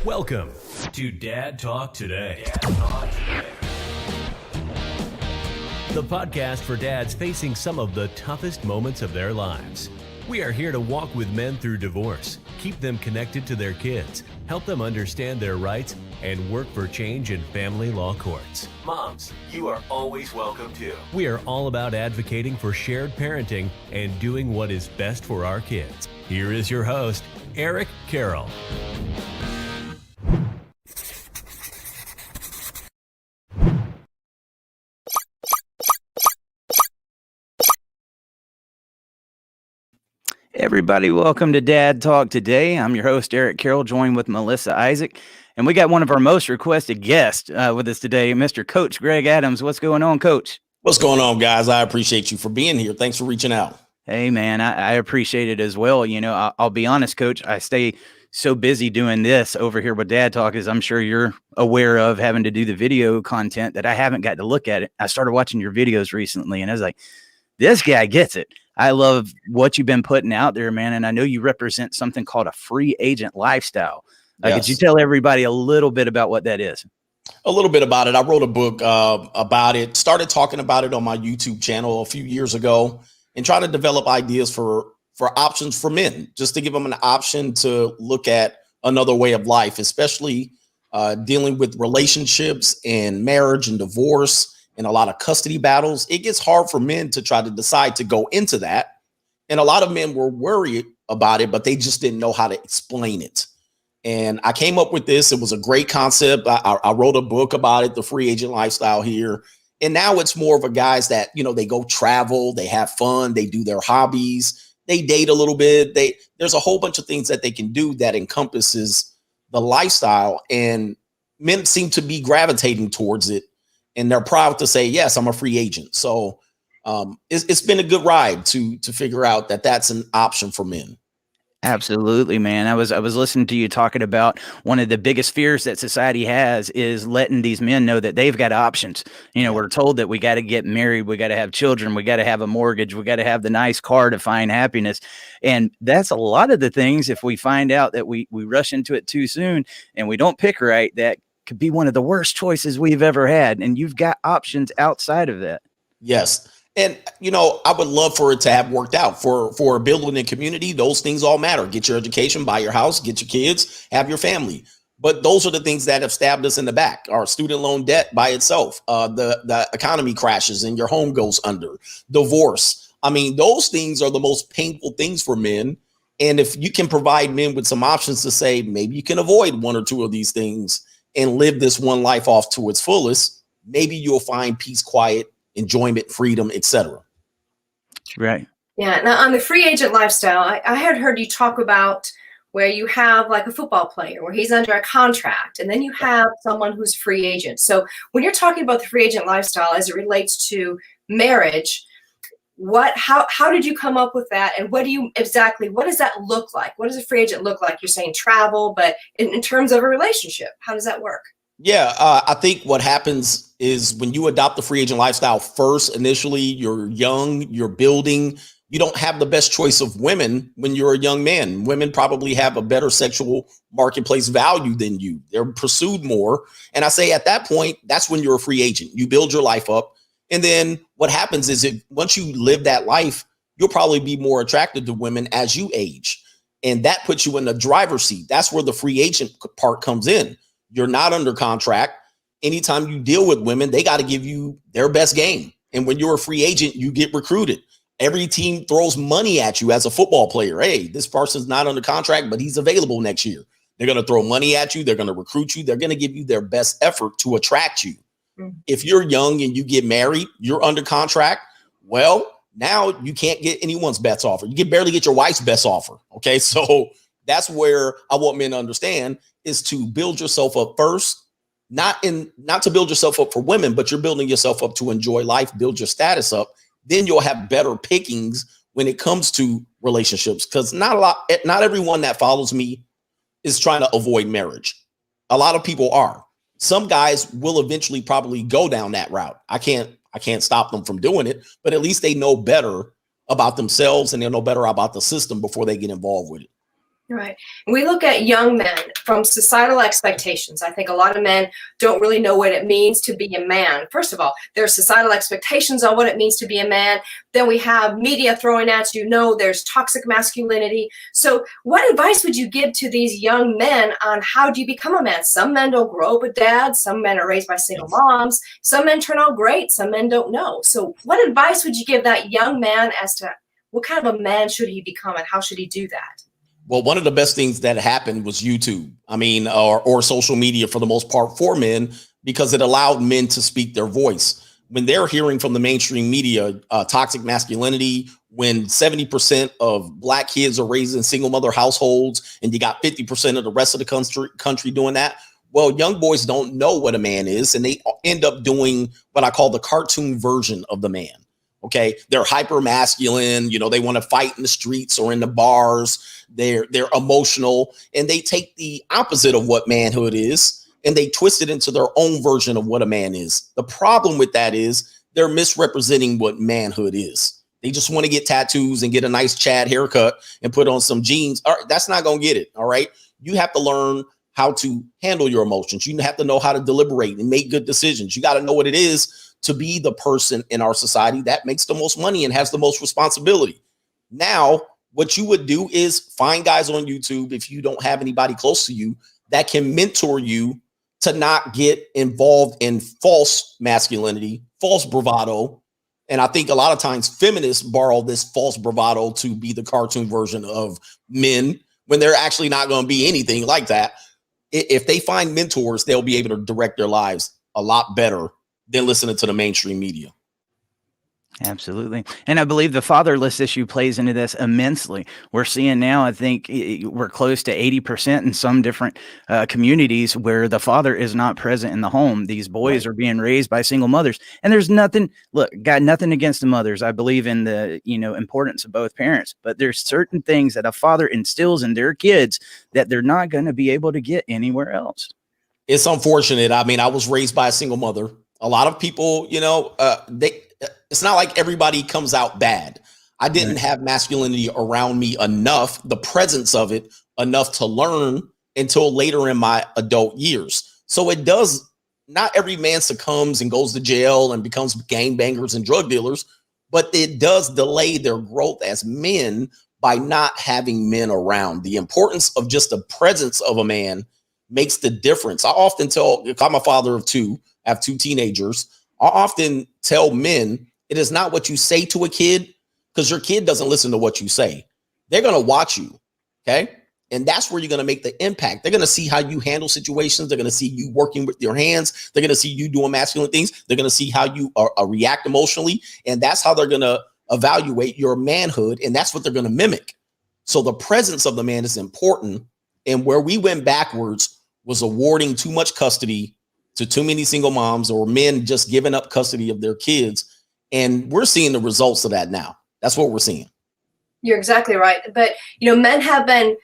Welcome to Dad Talk Today. The podcast for dads facing some of the toughest moments of their lives. We are here to walk with men through divorce, keep them connected to their kids, help them understand their rights, and work for change in family law courts. Moms, you are always welcome too. We are all about advocating for shared parenting and doing what is best for our kids. Here is your host, Eric Carroll. Everybody, welcome to Dad Talk Today. I'm your host, Eric Carroll, joined with Melissa Isaac. And we got one of our most requested guests with us today, Mr. Coach Greg Adams. What's going on, Coach? What's going on, guys? I appreciate you for being here. Thanks for reaching out. Hey, man, I appreciate it as well. You know, I'll be honest, Coach, I stay so busy doing this over here with Dad Talk, as I'm sure you're aware of, having to do the video content, that I haven't got to look at it. I started watching your videos recently, and I was like, this guy gets it. I love what you've been putting out there, man. And I know you represent something called a free agent lifestyle. Yes. Could you tell everybody a little bit about what that is? A little bit about it. I wrote a book about it, started talking about it on my YouTube channel a few years ago, and trying to develop ideas for options for men, just to give them an option to look at another way of life, especially dealing with relationships and marriage and divorce and a lot of custody battles. It gets hard for men to try to decide to go into that. And a lot of men were worried about it, but they just didn't know how to explain it. And I came up with this. It was a great concept. I wrote a book about it, The Free Agent Lifestyle here. And now it's more of a guys that, you know, they go travel, they have fun, they do their hobbies, they date a little bit. There's a whole bunch of things that they can do that encompasses the lifestyle. And men seem to be gravitating towards it. And they're proud to say, yes, I'm a free agent. So it's been a good ride to figure out that that's an option for men. Absolutely, man. I was listening to you talking about one of the biggest fears that society has is letting these men know that they've got options. You know, we're told that we got to get married, we got to have children, we got to have a mortgage, we got to have the nice car to find happiness. And that's a lot of the things, if we find out that we rush into it too soon and we don't pick right, that could be one of the worst choices we've ever had. And you've got options outside of that. Yes. And, you know, I would love for it to have worked out for building a community. Those things all matter. Get your education, buy your house, get your kids, have your family. But those are the things that have stabbed us in the back. Our student loan debt by itself, the economy crashes and your home goes under, divorce. I mean, those things are the most painful things for men. And if you can provide men with some options to say, maybe you can avoid one or two of these things and live this one life off to its fullest, maybe you'll find peace, quiet, enjoyment, freedom, etc. Right. Yeah. Now, on the free agent lifestyle, I had heard you talk about where you have like a football player where he's under a contract, and then you have someone who's free agent. So when you're talking about the free agent lifestyle as it relates to marriage, how did you come up with that? And what does that look like? What does a free agent look like? You're saying travel, but in terms of a relationship, how does that work? Yeah, I think what happens is when you adopt the free agent lifestyle first, initially, you're young, you're building, you don't have the best choice of women when you're a young man. Women probably have a better sexual marketplace value than you. They're pursued more. And I say at that point, that's when you're a free agent. You build your life up. And then what happens is once you live that life, you'll probably be more attracted to women as you age. And that puts you in the driver's seat. That's where the free agent part comes in. You're not under contract. Anytime you deal with women, they got to give you their best game. And when you're a free agent, you get recruited. Every team throws money at you as a football player. Hey, this person's not under contract, but he's available next year. They're going to throw money at you. They're going to recruit you. They're going to give you their best effort to attract you. If you're young and you get married, you're under contract. Well, now you can't get anyone's best offer. You can barely get your wife's best offer. Okay. So that's where I want men to understand is to build yourself up first, not to build yourself up for women, but you're building yourself up to enjoy life, build your status up. Then you'll have better pickings when it comes to relationships. Because not everyone that follows me is trying to avoid marriage. A lot of people are. Some guys will eventually probably go down that route. I can't stop them from doing it, but at least they know better about themselves and they know better about the system before they get involved with it. Right. And we look at young men from societal expectations. I think a lot of men don't really know what it means to be a man. First of all, there's societal expectations on what it means to be a man. Then we have media throwing at you, no, there's toxic masculinity. So what advice would you give to these young men on how do you become a man? Some men don't grow up with dads. Some men are raised by single moms. Some men turn out great. Some men don't know. So what advice would you give that young man as to what kind of a man should he become and how should he do that? Well, one of the best things that happened was YouTube. I mean, or social media for the most part for men, because it allowed men to speak their voice. When they're hearing from the mainstream media, toxic masculinity, when 70% of Black kids are raised in single mother households, and you got 50% of the rest of the country doing that. Well, young boys don't know what a man is, and they end up doing what I call the cartoon version of the man. Okay, they're hyper masculine. You know, they want to fight in the streets or in the bars. They're emotional, and they take the opposite of what manhood is, and they twist it into their own version of what a man is. The problem with that is they're misrepresenting what manhood is. They just want to get tattoos and get a nice Chad haircut and put on some jeans. All right, that's not going to get it. All right, you have to learn how to handle your emotions. You have to know how to deliberate and make good decisions. You got to know what it is to be the person in our society that makes the most money and has the most responsibility. Now, what you would do is find guys on YouTube, if you don't have anybody close to you, that can mentor you to not get involved in false masculinity, false bravado. And I think a lot of times feminists borrow this false bravado to be the cartoon version of men when they're actually not going to be anything like that. If they find mentors, they'll be able to direct their lives a lot better than listening to the mainstream media. Absolutely. And I believe the fatherless issue plays into this immensely. We're seeing now, I think we're close to 80% in some different communities where the father is not present in the home. These boys are being raised by single mothers, and there's nothing, look, got nothing against the mothers. I believe in the, importance of both parents, but there's certain things that a father instills in their kids that they're not going to be able to get anywhere else. It's unfortunate. I mean, I was raised by a single mother. A lot of people, it's not like everybody comes out bad. I didn't have masculinity around me enough, the presence of it enough to learn until later in my adult years. So it does, not every man succumbs and goes to jail and becomes gangbangers and drug dealers, but it does delay their growth as men by not having men around. The importance of just the presence of a man makes the difference. I often tell, if I'm a father of two, I have two teenagers, I often tell men, it is not what you say to a kid, because your kid doesn't listen to what you say. They're going to watch you. Okay. And that's where you're going to make the impact. They're going to see how you handle situations. They're going to see you working with your hands. They're going to see you doing masculine things. They're going to see how you react emotionally. And that's how they're going to evaluate your manhood. And that's what they're going to mimic. So the presence of the man is important. And where we went backwards was awarding too much custody to too many single moms, or men just giving up custody of their kids. And we're seeing the results of that now. That's what we're seeing. You're exactly right. But, men have been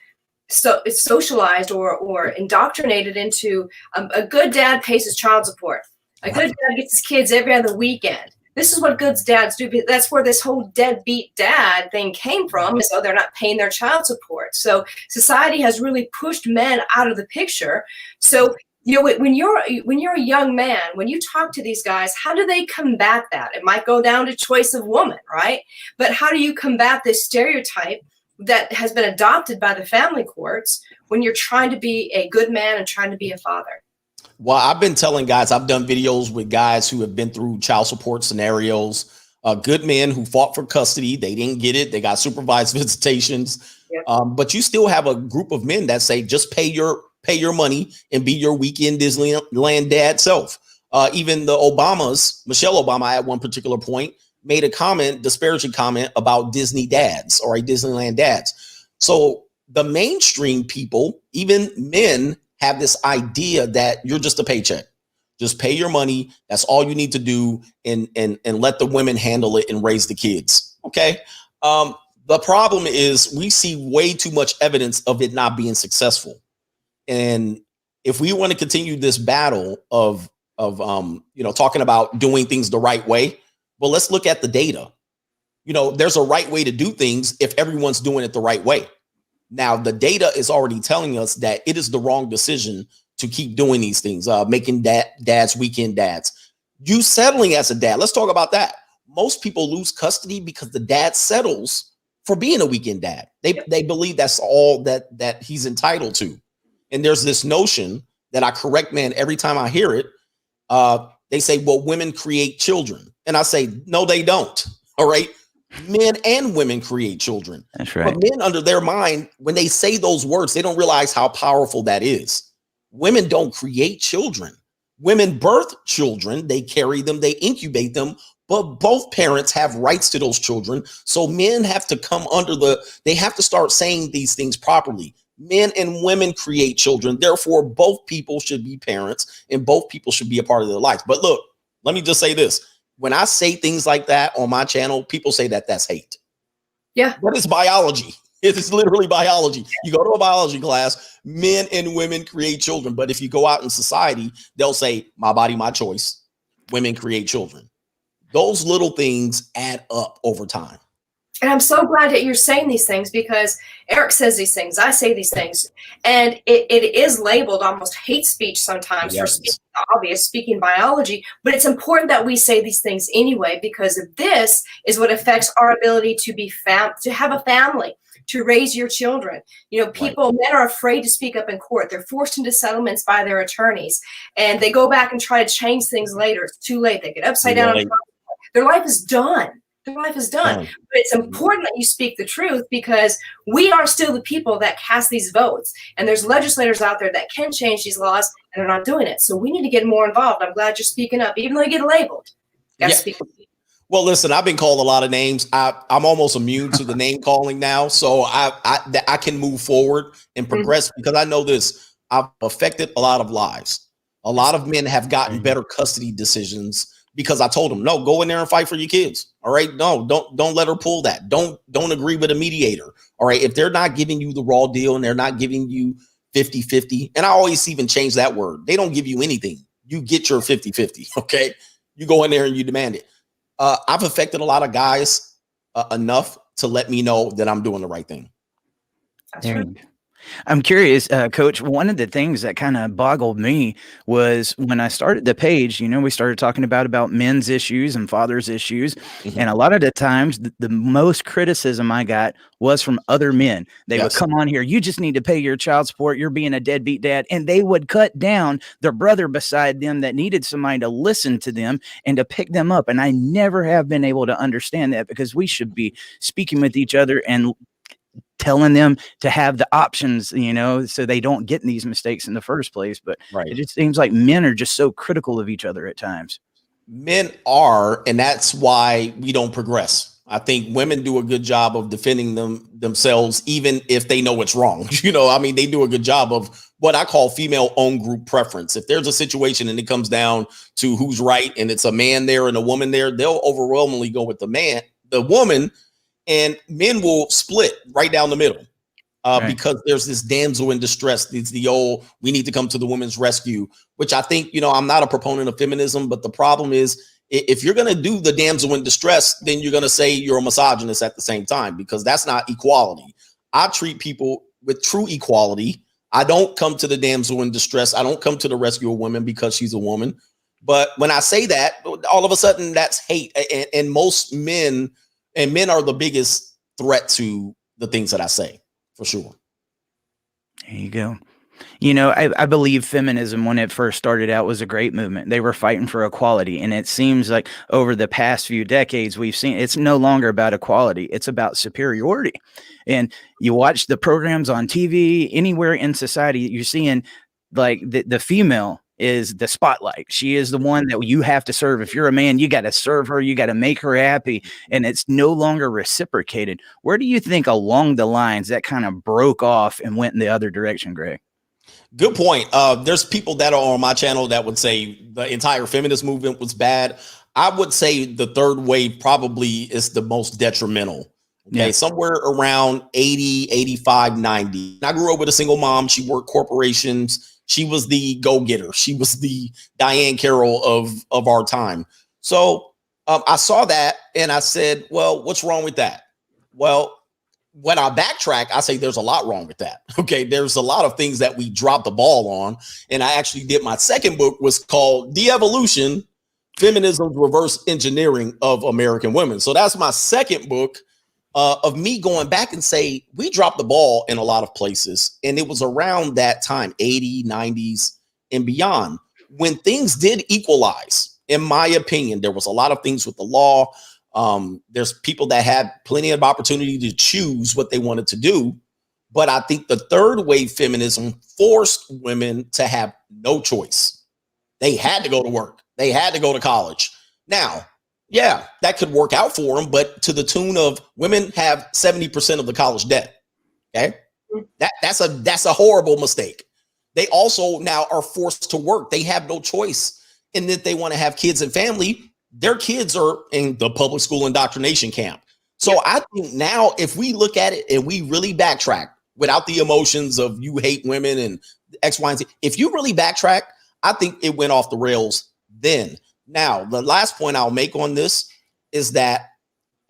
socialized or indoctrinated into a good dad pays his child support. A good dad gets his kids every other weekend. This is what good dads do. That's where this whole deadbeat dad thing came from. So they're not paying their child support. So society has really pushed men out of the picture. So when you're a young man, when you talk to these guys, how do they combat that? It might go down to choice of woman, right? But how do you combat this stereotype that has been adopted by the family courts when you're trying to be a good man and trying to be a father? Well, I've been telling guys, I've done videos with guys who have been through child support scenarios, good men who fought for custody. They didn't get it. They got supervised visitations. Yep. But you still have a group of men that say, just pay your money and be your weekend Disneyland dad self. Even the Obamas, Michelle Obama at one particular point made a disparaging comment about Disney dads or Disneyland dads. So the mainstream people, even men, have this idea that you're just a paycheck. Just pay your money. That's all you need to do, and let the women handle it and raise the kids. Okay. The problem is we see way too much evidence of it not being successful. And if we want to continue this battle of talking about doing things the right way, well, let's look at the data. There's a right way to do things if everyone's doing it the right way. Now, the data is already telling us that it is the wrong decision to keep doing these things, making dads weekend dads. You settling as a dad, let's talk about that. Most people lose custody because the dad settles for being a weekend dad. They believe that's all that he's entitled to. And there's this notion that I correct men every time I hear it. They say, well, women create children. And I say, no, they don't. All right. Men and women create children. That's right. But men, under their mind, when they say those words, they don't realize how powerful that is. Women don't create children. Women birth children. They carry them, they incubate them, but both parents have rights to those children. So men have to come they have to start saying these things properly. Men and women create children. Therefore, both people should be parents and both people should be a part of their lives. But look, let me just say this. When I say things like that on my channel, people say that that's hate. Yeah. But it's biology. It is literally biology. You go to a biology class, men and women create children. But if you go out in society, they'll say, my body, my choice. Women create children. Those little things add up over time. And I'm so glad that you're saying these things, because Eric says these things, I say these things, and it is labeled almost hate speech sometimes. Yes. For speaking the obvious, speaking biology. But it's important that we say these things anyway, because this is what affects our ability to be to have a family, to raise your children. You know, men are afraid to speak up in court. They're forced into settlements by their attorneys, and they go back and try to change things later. It's too late. They get upside down. Their life is done. Their life is done. But it's important that you speak the truth, because we are still the people that cast these votes. And there's legislators out there that can change these laws, and they're not doing it. So we need to get more involved. I'm glad you're speaking up, even though you get labeled. You gotta speak. Well, listen, I've been called a lot of names. I'm almost immune to the name calling now. So I can move forward and progress because I know this. I've affected a lot of lives. A lot of men have gotten better custody decisions because I told them, no, go in there and fight for your kids. All right. No, don't let her pull that. Don't agree with a mediator. All right. If they're not giving you the raw deal and they're not giving you 50-50, and I always even change that word. They don't give you anything. You get your 50-50. Okay. You go in there and you demand it. I've affected a lot of guys enough to let me know that I'm doing the right thing. That's right. I'm curious, Coach, one of the things that kind of boggled me was when I started the page, you know, we started talking about men's issues and fathers' issues. And a lot of the times, the most criticism I got was from other men. They would come on here, you just need to pay your child support. You're being a deadbeat dad. And they would cut down their brother beside them that needed somebody to listen to them and to pick them up. And I never have been able to understand that, because we should be speaking with each other and telling them to have the options, you know, so they don't get in these mistakes in the first place. But it just seems like men are just so critical of each other at times. Men are, and that's why we don't progress. I think women do a good job of defending themselves, even if they know it's wrong. You know, I mean, they do a good job of what I call female own group preference. If there's a situation and it comes down to who's right and it's a man there and a woman there, they'll overwhelmingly go with the woman. And men will split right down the middle because there's this damsel in distress. It's the old, we need to come to the women's rescue, which I think, you know, I'm not a proponent of feminism, but the problem is if you're going to do the damsel in distress, then you're going to say you're a misogynist at the same time, because that's not equality. I treat people with true equality. I don't come to the damsel in distress. I don't come to the rescue of women because she's a woman. But when I say that, all of a sudden that's hate. And most men, and men are the biggest threat to the things that I say, for sure. There you go. You know, I believe feminism, when it first started out, was a great movement. They were fighting for equality. And it seems like over the past few decades, we've seen it's no longer about equality. It's about superiority. And you watch the programs on TV, anywhere in society, you're seeing like the female is the spotlight. She is the one that you have to serve. If you're a man, you got to serve her. You got to make her happy. And it's no longer reciprocated. Where do you think along the lines that kind of broke off and went in the other direction, Greg? Good point. There's people that are on my channel that would say the entire feminist movement was bad. I would say the third wave probably is the most detrimental. Okay, somewhere around 80, 85, 90. I grew up with a single mom. She worked corporations. She was the go-getter. She was the Diane Carroll of our time. So I saw that and I said, well, what's wrong with that? Well, when I backtrack, I say there's a lot wrong with that. Okay. There's a lot of things that we dropped the ball on. And I actually did my second book was called De-Evolution, Feminism's Reverse Engineering of American Women. So that's my second book of me going back and say, we dropped the ball in a lot of places. And it was around that time, 80s, 90s and beyond, when things did equalize. In my opinion, there was a lot of things with the law. There's people that had plenty of opportunity to choose what they wanted to do. But I think the third wave feminism forced women to have no choice. They had to go to work. They had to go to college. Now, yeah, that could work out for them, but to the tune of women have 70% of the college debt. Okay. That's a horrible mistake. They also now are forced to work. They have no choice. And if they want to have kids and family, their kids are in the public school indoctrination camp. So I think now if we look at it and we really backtrack without the emotions of you hate women and X, Y, and Z, if you really backtrack, I think it went off the rails then. Now, the last point I'll make on this is that,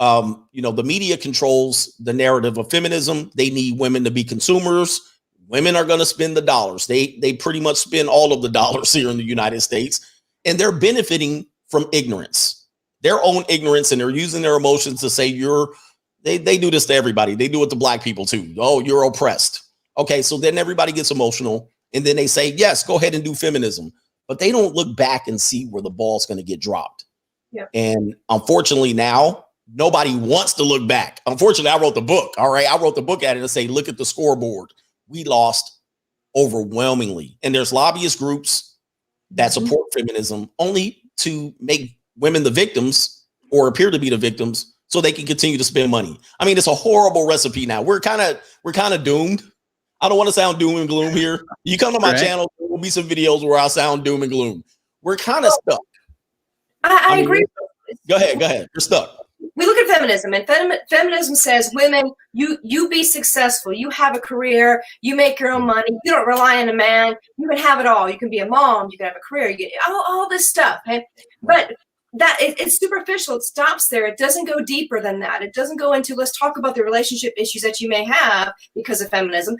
the media controls the narrative of feminism. They need women to be consumers. Women are going to spend the dollars. They pretty much spend all of the dollars here in the United States, and they're benefiting from ignorance, their own ignorance, and they're using their emotions to say they do this to everybody. They do it to black people too. Oh, you're oppressed. Okay, so then everybody gets emotional, and then they say, yes, go ahead and do feminism. But they don't look back and see where the ball's going to get dropped. Yeah. And unfortunately now, nobody wants to look back. Unfortunately, I wrote the book. All right, I wrote the book at it and say, look at the scoreboard. We lost overwhelmingly. And there's lobbyist groups that support feminism only to make women the victims or appear to be the victims so they can continue to spend money. I mean, it's a horrible recipe now. We're kind of doomed. I don't want to sound doom and gloom here. You come to my channel, there will be some videos where I sound doom and gloom. We're kind of stuck. I agree. Go ahead. You're stuck. We look at feminism, and feminism says, women, you be successful. You have a career. You make your own money. You don't rely on a man. You can have it all. You can be a mom. You can have a career. You get all this stuff. Okay? But that it's superficial. It stops there. It doesn't go deeper than that. It doesn't go into, let's talk about the relationship issues that you may have because of feminism.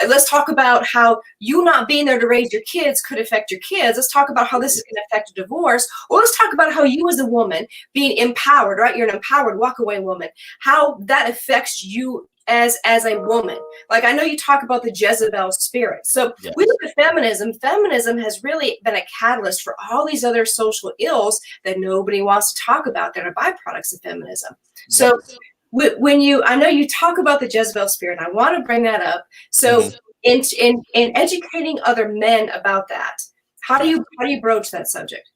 Let's talk about how you not being there to raise your kids could affect your kids. Let's talk about how this is going to affect a divorce. Or let's talk about how you as a woman being empowered, right? You're an empowered walk-away woman. How that affects you as a woman. Like, I know you talk about the Jezebel spirit. So yes. We look at feminism. Feminism has really been a catalyst for all these other social ills that nobody wants to talk about that are byproducts of feminism. Yes. So when I know you talk about the Jezebel spirit, and I want to bring that up. So in educating other men about that, how do you broach that subject?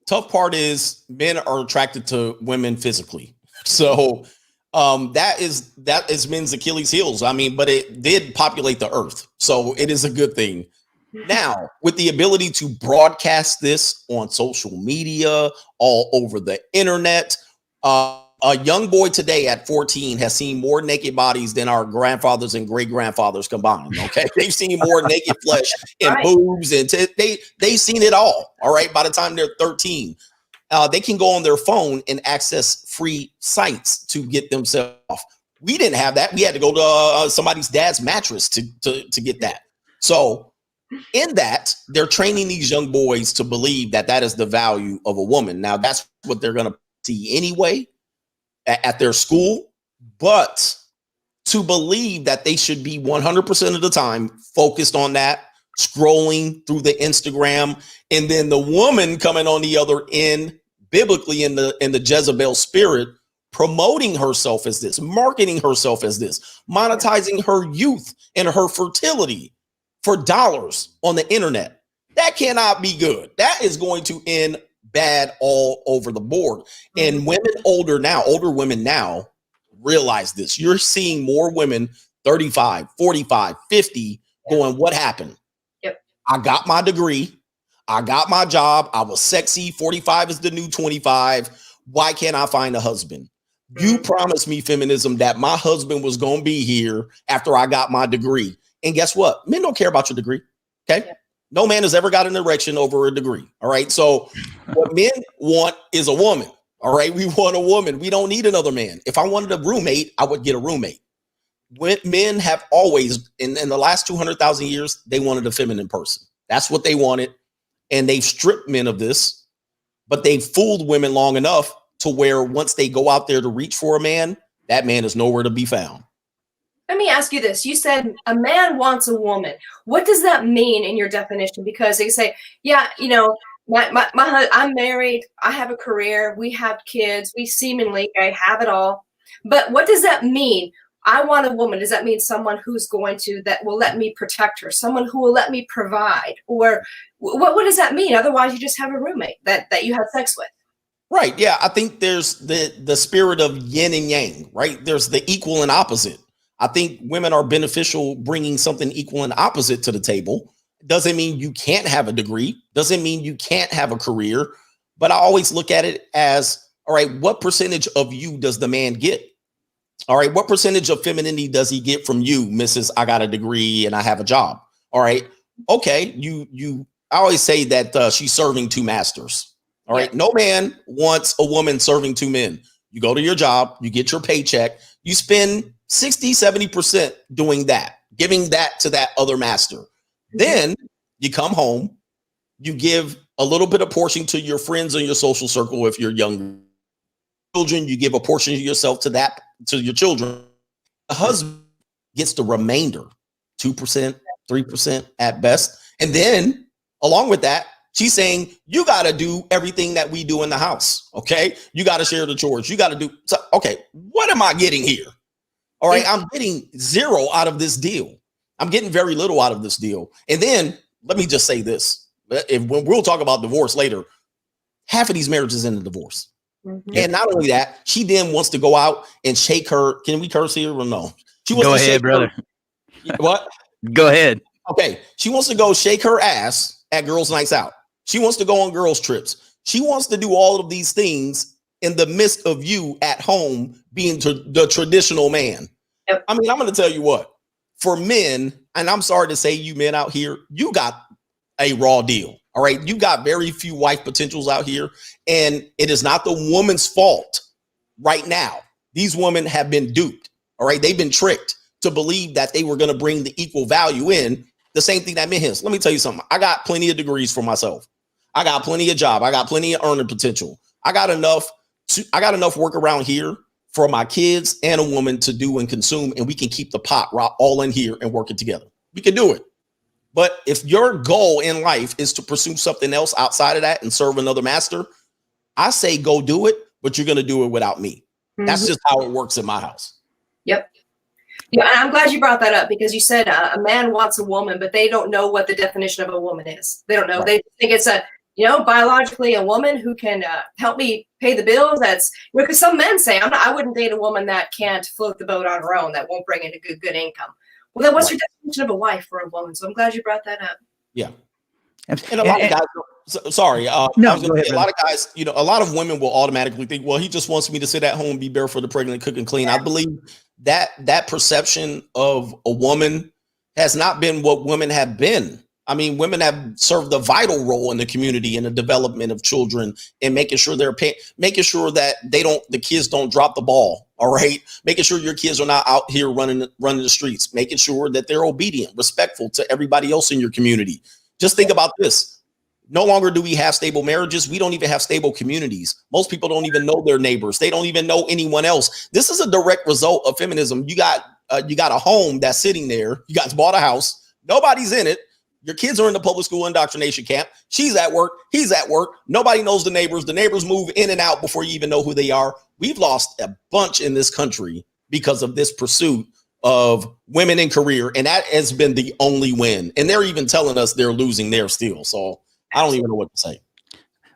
Tough part is men are attracted to women physically. So that is men's Achilles heels. I mean, but it did populate the earth. So it is a good thing. Now, with the ability to broadcast this on social media, all over the internet, a young boy today at 14 has seen more naked bodies than our grandfathers and great grandfathers combined. Okay. They've seen more naked flesh and boobs and they've seen it all. All right. By the time they're 13. They can go on their phone and access free sites to get themselves off. We didn't have that. We had to go to somebody's dad's mattress to get that. So in that, they're training these young boys to believe that is the value of a woman. Now, that's what they're going to see anyway at their school. But to believe that they should be 100% of the time focused on that, scrolling through the Instagram, and then the woman coming on the other end, biblically in the Jezebel spirit, promoting herself as this, marketing herself as this, monetizing her youth and her fertility for dollars on the internet. That cannot be good. That is going to end bad all over the board. And older women now realize this. You're seeing more women 35, 45, 50 going, what happened? Yep. I got my degree. I got my job. I was sexy. 45 is the new 25. Why can't I find a husband? You promised me, feminism, that my husband was going to be here after I got my degree. And guess what? Men don't care about your degree. Okay. Yeah. No man has ever got an erection over a degree. All right. So what men want is a woman. All right. We want a woman. We don't need another man. If I wanted a roommate, I would get a roommate. Men have always, in the last 200,000 years, they wanted a feminine person. That's what they wanted. And they've stripped men of this, but they've fooled women long enough to where once they go out there to reach for a man, that man is nowhere to be found. Let me ask you this. You said a man wants a woman. What does that mean in your definition? Because they say, yeah, you know, I'm married, I have a career, we have kids, we seemingly have it all. But what does that mean? I want a woman. Does that mean someone who's that will let me protect her, someone who will let me provide? Or what does that mean? Otherwise, you just have a roommate that you have sex with. Right. Yeah. I think there's the spirit of yin and yang, right? There's the equal and opposite. I think women are beneficial bringing something equal and opposite to the table. Doesn't mean you can't have a degree. Doesn't mean you can't have a career. But I always look at it as, all right, what percentage of you does the man get? All right, what percentage of femininity does he get from you, Mrs. I got a degree and I have a job? All right. Okay. I always say that she's serving two masters. All right. No man wants a woman serving two men. You go to your job, you get your paycheck, you spend 60, 70% doing that, giving that to that other master. Then you come home, you give a little bit of portion to your friends and your social circle. If you're younger children, you give a portion of yourself to your children. The husband gets the remainder, 2%, 3% at best. And then along with that, she's saying, you got to do everything that we do in the house. Okay. You got to share the chores. You got to do. So, okay. What am I getting here? All right. I'm getting zero out of this deal. I'm getting very little out of this deal. And then let me just say this. When we'll talk about divorce later, half of these marriages end in divorce. Mm-hmm. And not only that, she then wants to go out and shake her. Can we curse here or no? She wants go to ahead, brother. What? Go ahead. Okay. She wants to go shake her ass at girls' nights out. She wants to go on girls' trips. She wants to do all of these things in the midst of you at home being the traditional man. Yep. I mean, I'm going to tell you what, for men, and I'm sorry to say you men out here, you got a raw deal. All right. You got very few wife potentials out here, and it is not the woman's fault right now. These women have been duped. All right. They've been tricked to believe that they were going to bring the equal value in. The same thing that men has. Let me tell you something. I got plenty of degrees for myself. I got plenty of job. I got plenty of earning potential. I got enough work around here for my kids and a woman to do and consume, and we can keep the pot all in here and work it together. We can do it. But if your goal in life is to pursue something else outside of that and serve another master, I say go do it, but you're going to do it without me. Mm-hmm. That's just how it works in my house. Yep. Yeah, I'm glad you brought that up, because you said a man wants a woman, but they don't know what the definition of a woman is. They don't know. Right. They think it's biologically a woman who can help me pay the bills. That's because some men say I wouldn't date a woman that can't float the boat on her own, that won't bring in a good income. Well, then what's your definition of a wife for a woman? So I'm glad you brought that up. Yeah. And a lot of guys, sorry. A lot of guys, a lot of women will automatically think, well, he just wants me to sit at home and be barefoot, pregnant, cook and clean. Yeah. I believe that perception of a woman has not been what women have been. I mean, women have served a vital role in the community in the development of children and making sure making sure that the kids don't drop the ball. All right. Making sure your kids are not out here running the streets, making sure that they're obedient, respectful to everybody else in your community. Just think about this. No longer do we have stable marriages. We don't even have stable communities. Most people don't even know their neighbors. They don't even know anyone else. This is a direct result of feminism. You got a home that's sitting there. You guys bought a house. Nobody's in it. Your kids are in the public school indoctrination camp. She's at work. He's at work. Nobody knows the neighbors. The neighbors move in and out before you even know who they are. We've lost a bunch in this country because of this pursuit of women in career. And that has been the only win. And they're even telling us they're losing there still. So I don't even know what to say.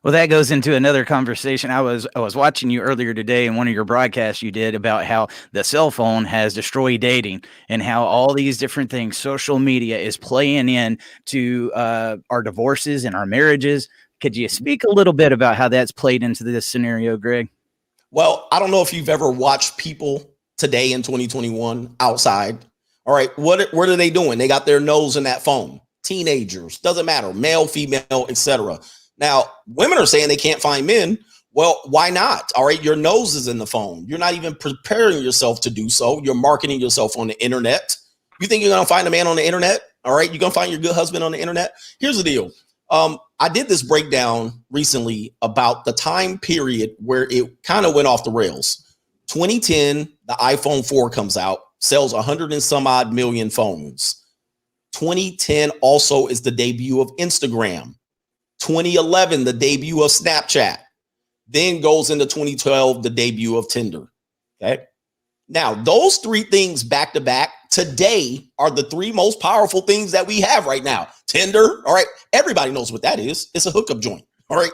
Well, that goes into another conversation. I was watching you earlier today in one of your broadcasts you did about how the cell phone has destroyed dating and how all these different things, social media is playing in to our divorces and our marriages. Could you speak a little bit about how that's played into this scenario, Greg? Well, I don't know if you've ever watched people today in 2021 outside. All right. What are they doing? They got their nose in that phone. Teenagers, doesn't matter, male, female, etc. Now, women are saying they can't find men. Well, why not? All right. Your nose is in the phone. You're not even preparing yourself to do so. You're marketing yourself on the internet. You think you're going to find a man on the internet? All right. You're going to find your good husband on the internet. Here's the deal. I did this breakdown recently about the time period where it kind of went off the rails. 2010, the iPhone 4 comes out, sells 100 and some odd million phones. 2010 also is the debut of Instagram. 2011, the debut of Snapchat. Then goes into 2012, the debut of Tinder. Okay. Now, those three things back to back today are the three most powerful things that we have right now. Tinder. All right. Everybody knows what that is. It's a hookup joint. All right.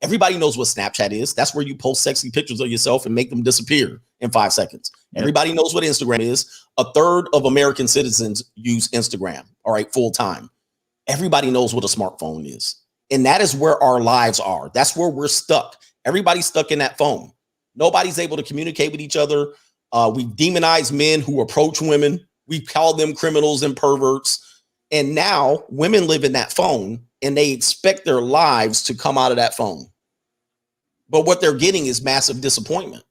Everybody knows what Snapchat is. That's where you post sexy pictures of yourself and make them disappear in 5 seconds. Everybody knows what Instagram is. A third of American citizens use Instagram. All right. Full time. Everybody knows what a smartphone is. And that is where our lives are. That's where we're stuck. Everybody's stuck in that phone. Nobody's able to communicate with each other. We demonize men who approach women. We call them criminals and perverts. And now women live in that phone and they expect their lives to come out of that phone. But what they're getting is massive disappointment.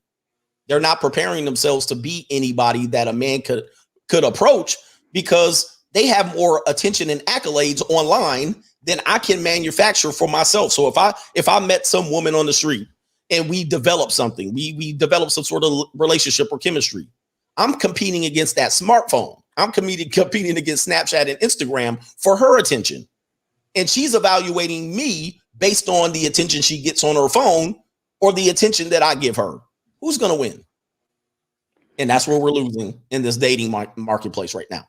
They're not preparing themselves to be anybody that a man could approach because they have more attention and accolades online than I can manufacture for myself. So if I met some woman on the street and we develop something, we develop some sort of relationship or chemistry, I'm competing against that smartphone. I'm competing against Snapchat and Instagram for her attention. And she's evaluating me based on the attention she gets on her phone or the attention that I give her. Who's going to win? And that's where we're losing in this dating marketplace right now.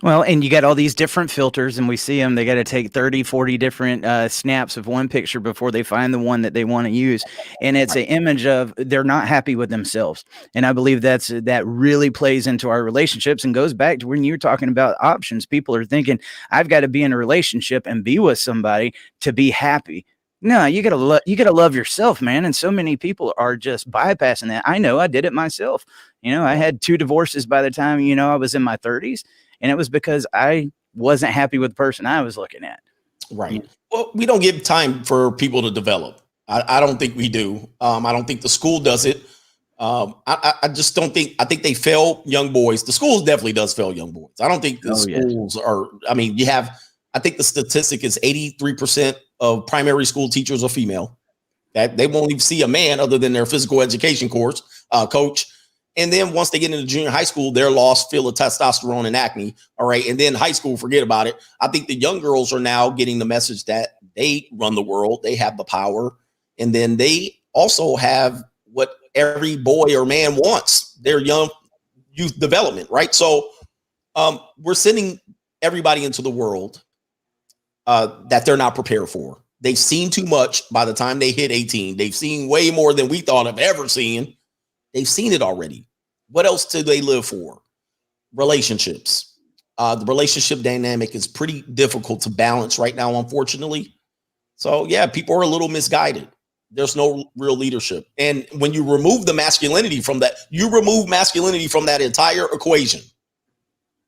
Well, and you got all these different filters and we see them. They got to take 30, 40 different snaps of one picture before they find the one that they want to use. And it's an image of they're not happy with themselves. And I believe that really plays into our relationships and goes back to when you were talking about options. People are thinking, I've got to be in a relationship and be with somebody to be happy. No, you gotta love yourself, man. And so many people are just bypassing that. I know I did it myself. I had 2 divorces by the time, I was in my 30s. And it was because I wasn't happy with the person I was looking at. Right. Well, we don't give time for people to develop. I don't think we do. I don't think the school does it. I just don't think, I think they fail young boys. The schools definitely does fail young boys. I don't think the schools are, I think the statistic is 83% of primary school teachers are female. That they won't even see a man other than their physical education coach. And then once they get into junior high school, they're lost, full of testosterone and acne. All right. And then high school, forget about it. I think the young girls are now getting the message that they run the world. They have the power. And then they also have what every boy or man wants, their young youth development. Right. So we're sending everybody into the world that they're not prepared for. They've seen too much by the time they hit 18. They've seen way more than we thought of ever seeing. They've seen it already. What else do they live for? Relationships. The relationship dynamic is pretty difficult to balance right now, unfortunately. So yeah, people are a little misguided. There's no real leadership. And when you remove the masculinity from that, you remove masculinity from that entire equation.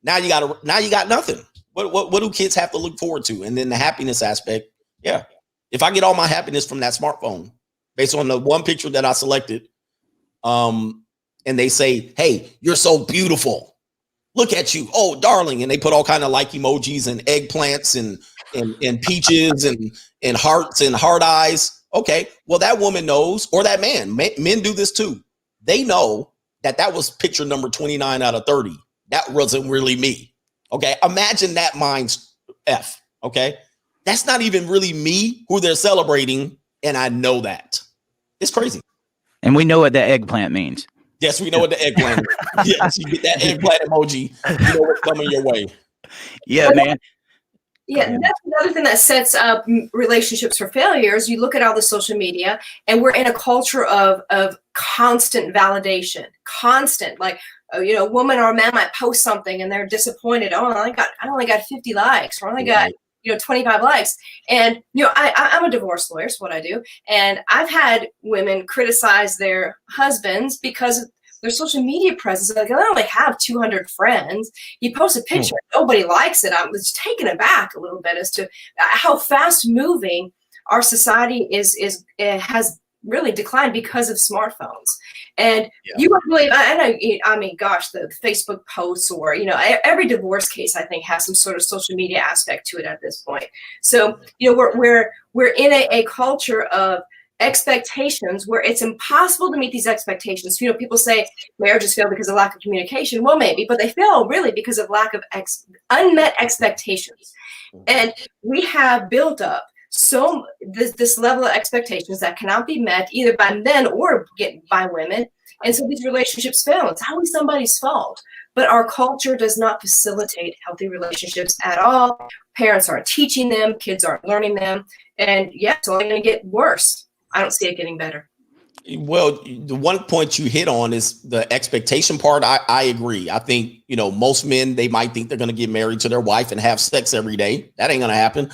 Now you got nothing. What do kids have to look forward to? And then the happiness aspect. Yeah. If I get all my happiness from that smartphone based on the one picture that I selected, and they say, hey, you're so beautiful. Look at you. Oh, darling. And they put all kind of like emojis and eggplants and peaches and hearts and heart eyes. Okay. Well, that woman knows, or that man, men do this too. They know that was picture number 29 out of 30. That wasn't really me. Okay. Imagine that mind's F. Okay. That's not even really me who they're celebrating. And I know that. It's crazy. And we know what the eggplant means. Yes, we know what the eggplant is. Yes, you get that eggplant emoji, you know what's coming your way. Yeah, man. Yeah, that's another thing that sets up relationships for failures. You look at all the social media, and we're in a culture of constant validation. Constant, like, a woman or a man might post something and they're disappointed. Oh, I only got 50 likes, or I only got 25 likes. And, I'm a divorce lawyer, is what I do. And I've had women criticize their husbands because of their social media presence. Like, I only have 200 friends. You post a picture, nobody likes it. I was taken aback a little bit as to how fast moving our society has really declined because of smartphones. And you would believe, I know, I mean, gosh, the Facebook posts, or, you know, every divorce case, I think, has some sort of social media aspect to it at this point. So, you know, we're in a culture of expectations where it's impossible to meet these expectations. You know, people say marriages fail because of lack of communication. Well, maybe, but they fail really because of lack of unmet expectations. And we have built up this level of expectations that cannot be met either by men or by women. And so these relationships fail. It's always somebody's fault. But our culture does not facilitate healthy relationships at all. Parents aren't teaching them, kids aren't learning them. And yeah, it's only going to get worse. I don't see it getting better. Well, the one point you hit on is the expectation part. I agree. I think, you know, most men, they might think they're going to get married to their wife and have sex every day. That ain't going to happen.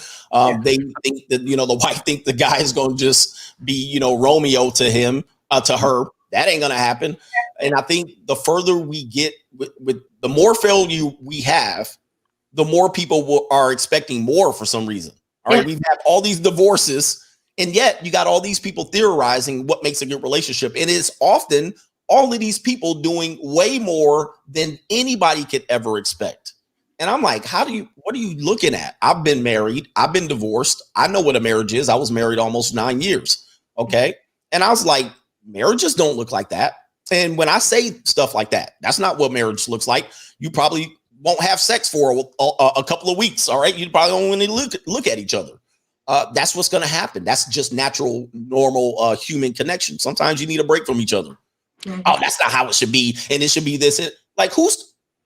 They think that, you know, the wife think the guy is going to just be, you know, Romeo to him, to her. That ain't going to happen. And I think the further we get with the more failure we have, the more people are expecting more for some reason. All right. We've had all these divorces. And yet you got all these people theorizing what makes a good relationship. And it's often all of these people doing way more than anybody could ever expect. And I'm like, what are you looking at? I've been married. I've been divorced. I know what a marriage is. I was married almost 9 years. Okay. And I was like, marriages don't look like that. And when I say stuff like that, that's not what marriage looks like. You probably won't have sex for a couple of weeks. All right. You probably don't want to look at each other. That's what's going to happen. That's just natural, normal human connection. Sometimes you need a break from each other. Oh, that's not how it should be. And it should be this. Like,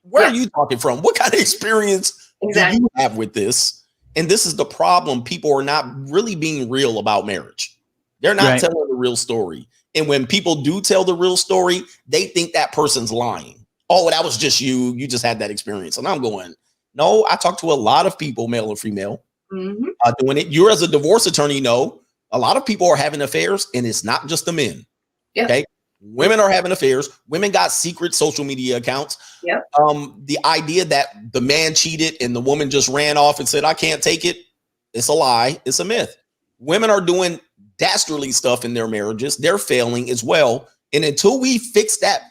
where are you talking from? What kind of experience do you have with this? And this is the problem. People are not really being real about marriage. They're not telling the real story. And when people do tell the real story, they think that person's lying. Oh, that was just you. You just had that experience. And I'm going, no, I talk to a lot of people, male or female, doing it. You're, as a divorce attorney, know a lot of people are having affairs, and it's not just the men. Okay. Women are having affairs. Women got secret social media accounts. The idea that the man cheated and the woman just ran off and said, I can't take it. It's a lie. It's a myth. Women are doing dastardly stuff in their marriages. They're failing as well. And until we fix that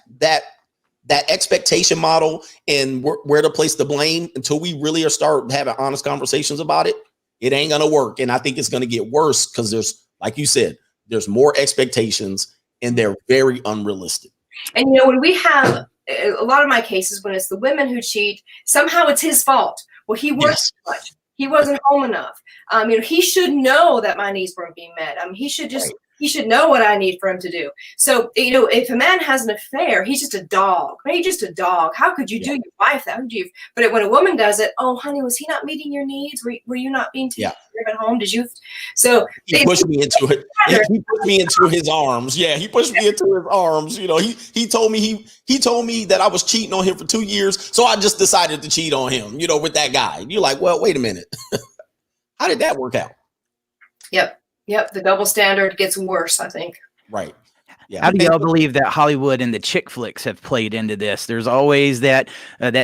expectation model and where to place the blame, until we really start having honest conversations about it, it ain't going to work. And I think it's going to get worse because there's, like you said, there's more expectations and they're very unrealistic. And, you know, when we have a lot of my cases, when it's the women who cheat, somehow it's his fault. Well, he works too much. He wasn't home enough. You know, he should know that my needs weren't being met. He should just, he should know what I need for him to do. So, you know, if a man has an affair, he's just a dog. Right? He's just a dog. How could you do your wife that? But when a woman does it, oh, honey, was he not meeting your needs? Were you not being taken care of at home? Did you? So he pushed me into it. He pushed me into his arms. Yeah, he pushed me into his arms. You know, he told me he told me that I was cheating on him for 2 years, so I just decided to cheat on him. You know, with that guy. You're like, well, wait a minute. How did that work out? Yep. The double standard gets worse, I think. Right. Yeah. How do y'all believe that Hollywood and the chick flicks have played into this? There's always that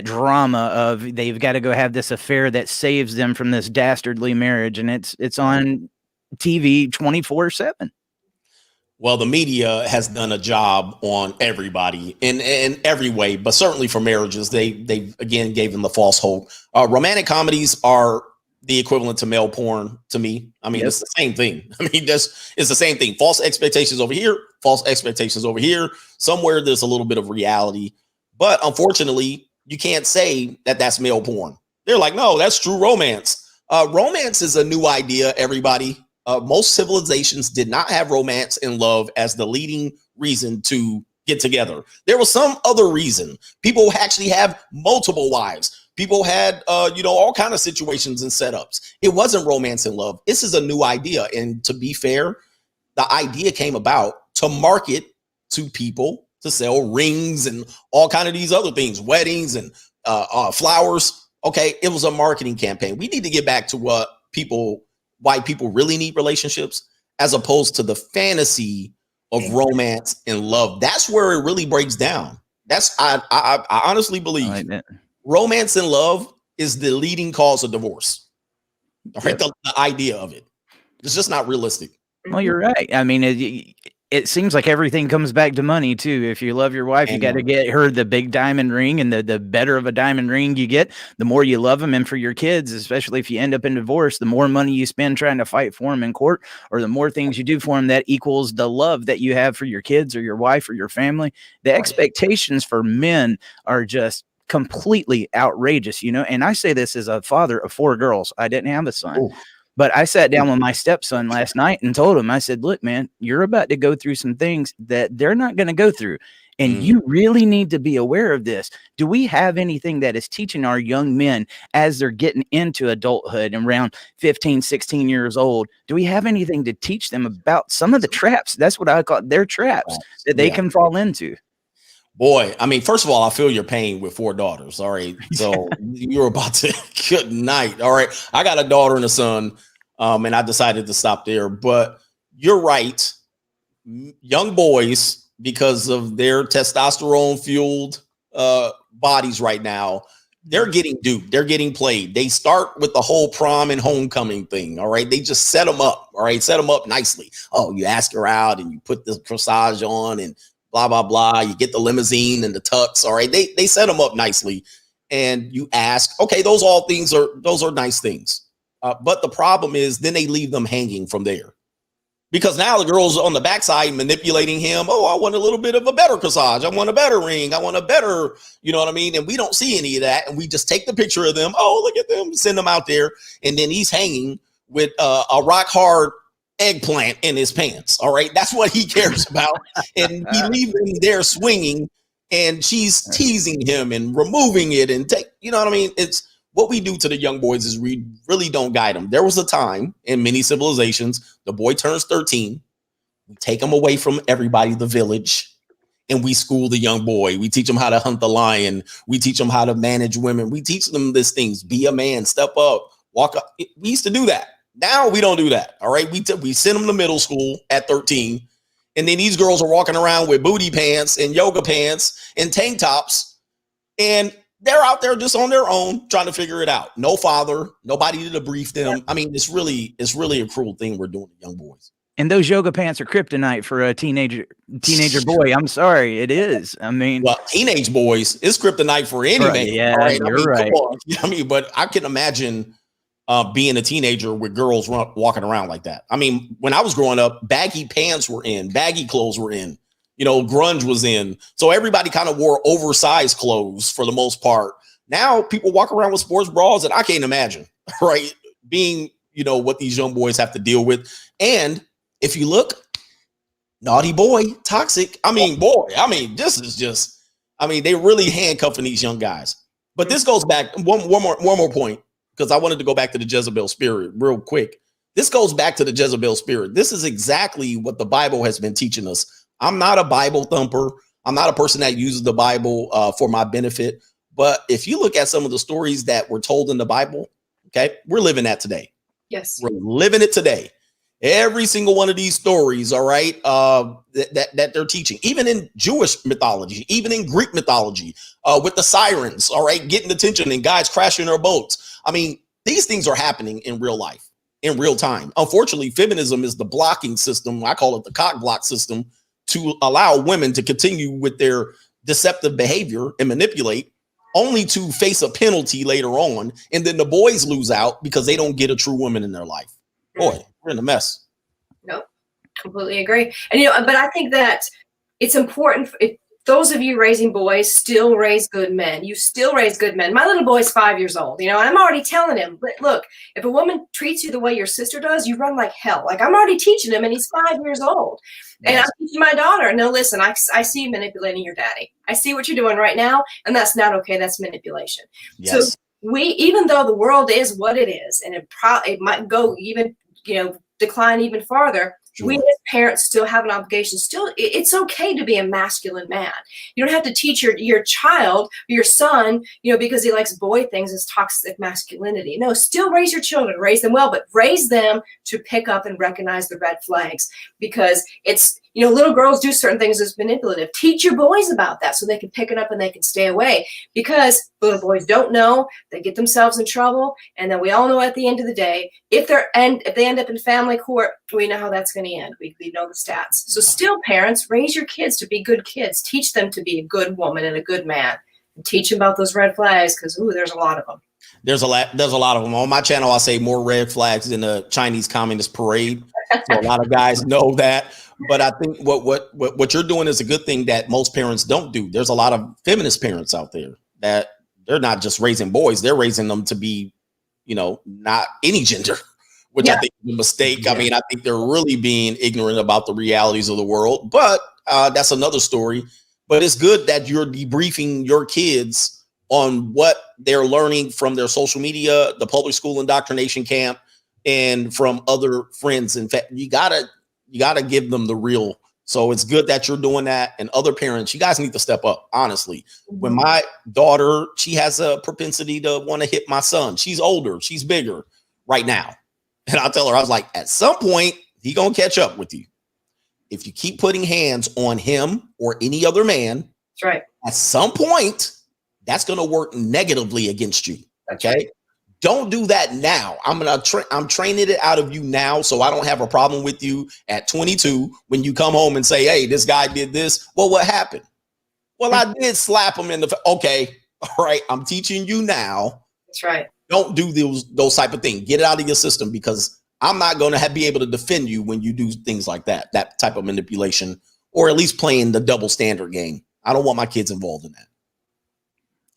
drama of they've got to go have this affair that saves them from this dastardly marriage, and it's on TV 24/7. Well, the media has done a job on everybody in every way, but certainly for marriages, they again gave them the false hope. Romantic comedies are the equivalent to male porn to me. I mean, it's the same thing. I mean, it's the same thing. False expectations over here, false expectations over here. Somewhere there's a little bit of reality, but unfortunately, you can't say that that's male porn. They're like, no, that's true romance. Romance is a new idea, everybody. Most civilizations did not have romance and love as the leading reason to get together. There was some other reason. People actually have multiple wives. People had, all kind of situations and setups. It wasn't romance and love. This is a new idea. And to be fair, the idea came about to market to people, to sell rings and all kind of these other things, weddings and flowers. Okay, it was a marketing campaign. We need to get back to why people really need relationships, as opposed to the fantasy of romance and love. That's where it really breaks down. I honestly believe romance and love is the leading cause of divorce. All right, the idea of it. It's just not realistic. Well, you're right. I mean, it seems like everything comes back to money too. If you love your wife, you got to get her the big diamond ring, and the better of a diamond ring you get, the more you love them. And for your kids, especially if you end up in divorce, the more money you spend trying to fight for them in court, or the more things you do for them, that equals the love that you have for your kids or your wife or your family. The expectations for men are just completely outrageous, you know. And I say this as a father of 4 girls. I didn't have a son. Ooh. But I sat down with my stepson last night and told him, I said, look, man, you're about to go through some things that they're not going to go through. And you really need to be aware of this. Do we have anything that is teaching our young men as they're getting into adulthood and around 15, 16 years old? Do we have anything to teach them about some of the traps? That's what I call it. They're traps that they can fall into. Boy, I mean, first of all, I feel your pain with 4 daughters. All right. So you're about to good night. All right. I got a daughter and a son, and I decided to stop there. But you're right. Young boys, because of their testosterone fueled bodies right now, they're getting duped. They're getting played. They start with the whole prom and homecoming thing. All right. They just set them up. All right. Set them up nicely. Oh, you ask her out and you put the corsage on and blah, blah, blah. You get the limousine and the tux. All right. They set them up nicely. And you ask, okay, those are nice things. But the problem is then they leave them hanging from there. Because now the girl's on the backside manipulating him. Oh, I want a little bit of a better corsage. I want a better ring. I want a better, you know what I mean? And we don't see any of that. And we just take the picture of them. Oh, look at them. Send them out there. And then he's hanging with a rock hard eggplant in his pants. All right. That's what he cares about. And he leaves him there swinging, and she's teasing him and removing it and you know what I mean? It's what we do to the young boys is we really don't guide them. There was a time in many civilizations, the boy turns 13. We take him away from everybody, the village, and we school the young boy. We teach him how to hunt the lion. We teach them how to manage women. We teach them these things. Be a man, step up, walk up. We used to do that. Now we don't do that. All right. We send them to middle school at 13. And then these girls are walking around with booty pants and yoga pants and tank tops. And they're out there just on their own trying to figure it out. No father, nobody to debrief them. I mean, it's really a cruel thing we're doing to young boys. And those yoga pants are kryptonite for a teenager boy. I'm sorry, it is. I mean, well, teenage boys is kryptonite for any man. Yeah, right? You're right. I mean, but I can imagine being a teenager with girls walking around like that. I mean, when I was growing up, baggy pants were in, baggy clothes were in. You know, grunge was in. So everybody kind of wore oversized clothes for the most part. Now people walk around with sports bras, and I can't imagine, right? Being, you know, what these young boys have to deal with. And if you look, naughty boy, toxic. I mean, this is just, they really handcuffing these young guys. But this goes back, one more point, because I wanted to go back to the Jezebel spirit real quick. This goes back to the Jezebel spirit. This is exactly what the Bible has been teaching us. I'm not a Bible thumper. I'm not a person that uses the Bible for my benefit. But if you look at some of the stories that were told in the Bible, okay, we're living that today. Yes. We're living it today. Every single one of these stories, all right, that they're teaching, even in Jewish mythology, even in Greek mythology, with the sirens, all right, getting attention and guys crashing their boats. I mean, these things are happening in real life, in real time. Unfortunately, feminism is the blocking system. I call it the cock block system, to allow women to continue with their deceptive behavior and manipulate, only to face a penalty later on. And then the boys lose out because they don't get a true woman in their life. Boy, we're in a mess. No, completely agree. And, but I think that it's important. Those of you raising boys still raise good men. You still raise good men. My little boy's 5 years old, and I'm already telling him, look, if a woman treats you the way your sister does, you run like hell. Like, I'm already teaching him, and he's 5 years old. And I'm teaching my daughter, no, listen, I see you manipulating your daddy. I see what you're doing right now, and that's not okay. That's manipulation. Yes. So even though the world is what it is, and it might go even, decline even farther, sure, we as parents still have an obligation. Still, it's okay to be a masculine man. You don't have to teach your child, your son, because he likes boy things, as toxic masculinity. No, still raise your children, raise them well, but raise them to pick up and recognize the red flags, because little girls do certain things as manipulative. Teach your boys about that so they can pick it up and they can stay away, because little boys don't know, they get themselves in trouble. And then we all know at the end of the day, if they end up in family court, we know how that's going to end. We know the stats. So still, parents, raise your kids to be good kids. Teach them to be a good woman and a good man. And teach them about those red flags, because there's a lot of them. There's a lot of them on my channel. I say more red flags than a Chinese Communist parade. So a lot of guys know that. But I think what you're doing is a good thing that most parents don't do. There's a lot of feminist parents out there that they're not just raising boys; they're raising them to be, not any gender, which I think is a mistake. Yeah. I mean, I think they're really being ignorant about the realities of the world. But that's another story. But it's good that you're debriefing your kids on what they're learning from their social media, the public school indoctrination camp, and from other friends. In fact, you gotta give them the real. So it's good that you're doing that. And other parents, you guys need to step up, honestly. When my daughter, she has a propensity to want to hit my son. She's older, she's bigger right now. And I'll tell her, I was like, at some point, he gonna catch up with you. If you keep putting hands on him or any other man, that's right. At some point, that's going to work negatively against you. Okay. Don't do that now. I'm training it out of you now. So I don't have a problem with you at 22 when you come home and say, hey, this guy did this. Well, what happened? Well, I did slap him in the okay. All right. I'm teaching you now. That's right. Don't do those type of things. Get it out of your system, because I'm not going to be able to defend you when you do things like that type of manipulation, or at least playing the double standard game. I don't want my kids involved in that.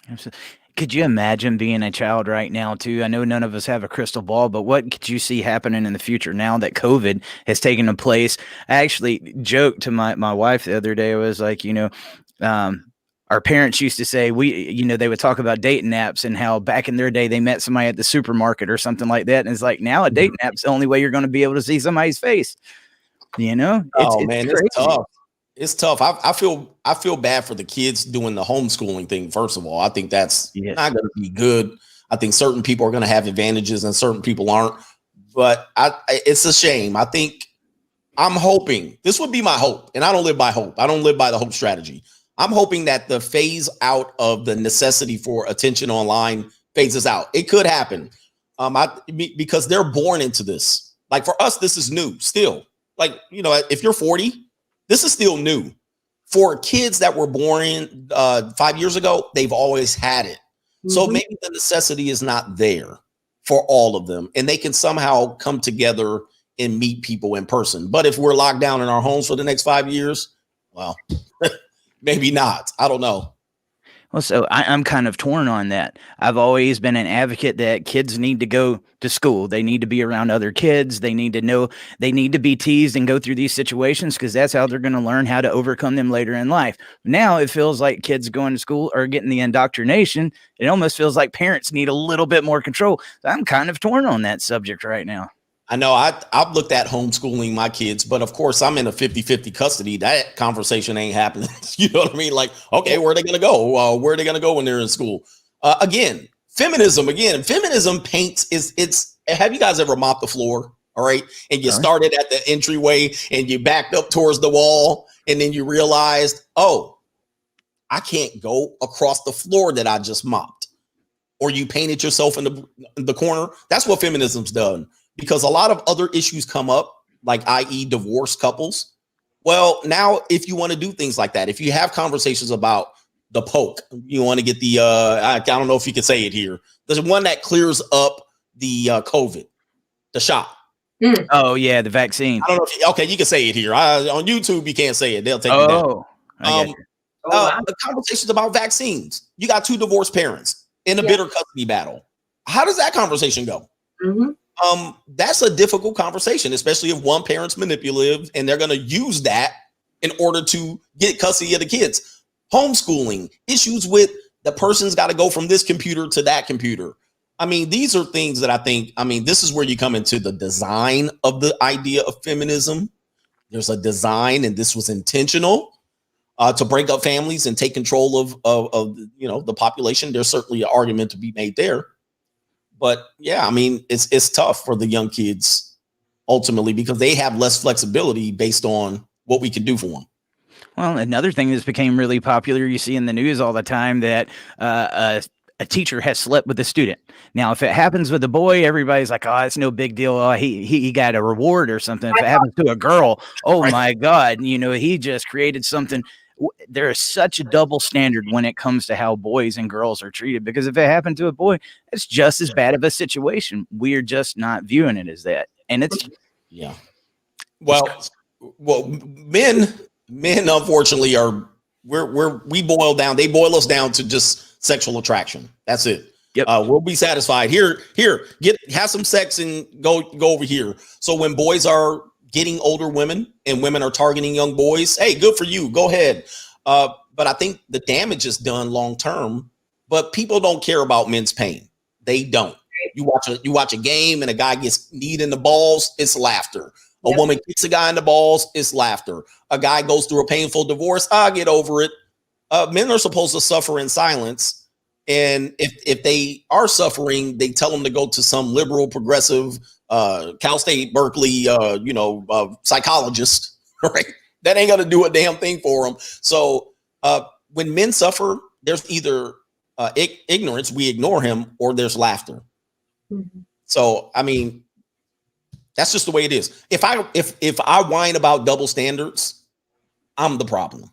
Absolutely. Could you imagine being a child right now too? I know none of us have a crystal ball, but what could you see happening in the future now that COVID has taken place? I actually joked to my wife the other day. I was like, our parents used to say they would talk about dating apps and how back in their day they met somebody at the supermarket or something like that. And it's like, now a dating app's the only way you're going to be able to see somebody's face. It's tough. It's tough. I feel bad for the kids doing the homeschooling thing. First of all, I think that's not going to be good. I think certain people are going to have advantages and certain people aren't. But it's a shame. I'm hoping, this would be my hope, and I don't live by hope. I don't live by the hope strategy. I'm hoping that the phase out of the necessity for attention online phases out. It could happen because they're born into this. Like for us, this is new still. Like, if you're 40, this is still new. For kids that were born 5 years ago, they've always had it. Mm-hmm. So maybe the necessity is not there for all of them, and they can somehow come together and meet people in person. But if we're locked down in our homes for the next 5 years, well, maybe not. I don't know. Well, so I'm kind of torn on that. I've always been an advocate that kids need to go to school. They need to be around other kids. They need to know, they need to be teased and go through these situations, because that's how they're going to learn how to overcome them later in life. Now it feels like kids going to school are getting the indoctrination. It almost feels like parents need a little bit more control. So I'm kind of torn on that subject right now. I know I've looked at homeschooling my kids, but of course I'm in a 50-50 custody. That conversation ain't happening. You know what I mean? Like, okay, where are they going to go? Where are they going to go when they're in school? Feminism paints have you guys ever mopped the floor? All right. And you started at the entryway and you backed up towards the wall, and then you realized, oh, I can't go across the floor that I just mopped. Or you painted yourself in the corner. That's what feminism's done. Because a lot of other issues come up, like i.e. divorced couples. Well, now if you want to do things like that, if you have conversations about the poke, you want to get the, I don't know if you can say it here. There's one that clears up the COVID, the shot. Mm. Oh yeah, the vaccine. I don't know if you can say it here. On YouTube, you can't say it. They'll take you down. The conversations about vaccines. You got two divorced parents in a bitter custody battle. How does that conversation go? Mm-hmm. That's a difficult conversation, especially if one parent's manipulative and they're going to use that in order to get custody of the kids. Homeschooling, issues with the person's got to go from this computer to that computer. I mean, these are things that this is where you come into the design of the idea of feminism. There's a design, and this was intentional to break up families and take control of the population. There's certainly an argument to be made there. But yeah, I mean, it's tough for the young kids ultimately because they have less flexibility based on what we can do for them. Well, another thing that's became really popular, you see in the news all the time, that a teacher has slept with a student. Now, if it happens with a boy, everybody's like, oh, it's no big deal. Oh, he got a reward or something. If it happens to a girl, oh my God, he just created something. There is such a double standard when it comes to how boys and girls are treated, because if it happened to a boy, it's just as bad of a situation. We're just not viewing it as that. And it's, yeah. Well, men unfortunately they boil us down to just sexual attraction. That's it. Yep. We'll be satisfied here, have some sex and go over here. So when boys are getting older women and women are targeting young boys, hey, good for you, go ahead. But I think the damage is done long term, but people don't care about men's pain. They don't. You watch a game and a guy gets kneed in the balls, it's laughter. A woman kicks a guy in the balls, it's laughter. A guy goes through a painful divorce, I'll get over it. Men are supposed to suffer in silence. And if they are suffering, they tell them to go to some liberal, progressive, Cal State, Berkeley, psychologist, right? That ain't gonna do a damn thing for them. So when men suffer, there's either ignorance, we ignore him, or there's laughter. Mm-hmm. So, I mean, that's just the way it is. If I whine about double standards, I'm the problem.